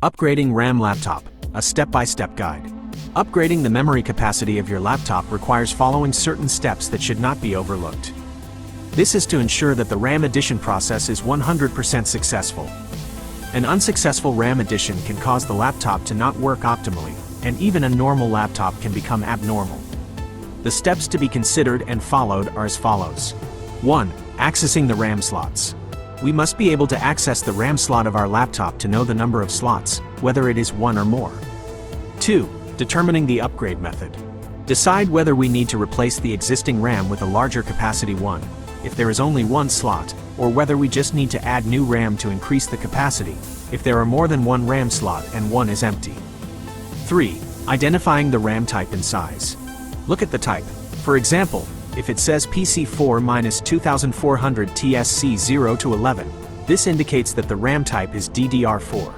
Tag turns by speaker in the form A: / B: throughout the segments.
A: Upgrading RAM laptop, a step-by-step guide. Upgrading the memory capacity of your laptop requires following certain steps that should not be overlooked. This is to ensure that the RAM addition process is 100% successful. An unsuccessful RAM addition can cause the laptop to not work optimally, and even a normal laptop can become abnormal. The steps to be considered and followed are as follows. 1. Accessing the RAM slots. We must be able to access the RAM slot of our laptop to know the number of slots, whether it is one or more. 2. Determining the upgrade method. Decide whether we need to replace the existing RAM with a larger capacity one, if there is only one slot, or whether we just need to add new RAM to increase the capacity, if there are more than one RAM slot and one is empty. 3. Identifying the RAM type and size. Look at the type. For example, if it says PC4-2400 TSC 0 to 11, this indicates that the RAM type is DDR4.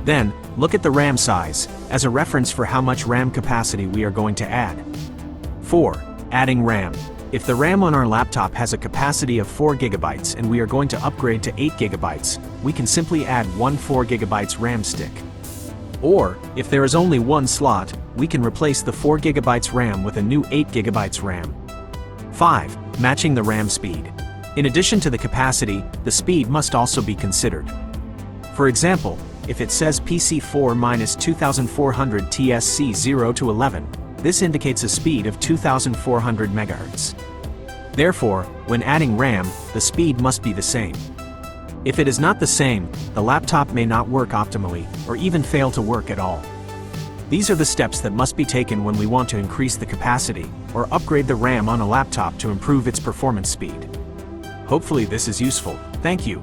A: Then, look at the RAM size, as a reference for how much RAM capacity we are going to add. 4. Adding RAM. If the RAM on our laptop has a capacity of 4 GB and we are going to upgrade to 8 GB, we can simply add one 4 GB RAM stick. Or, if there is only one slot, we can replace the 4 GB RAM with a new 8 GB RAM. 5. Matching the RAM speed. In addition to the capacity, the speed must also be considered. For example, if it says PC4-2400 TSC 0 to 11, this indicates a speed of 2400 MHz. Therefore, when adding RAM, the speed must be the same. If it is not the same, the laptop may not work optimally, or even fail to work at all. These are the steps that must be taken when we want to increase the capacity, or upgrade the RAM on a laptop to improve its performance speed. Hopefully this is useful. Thank you.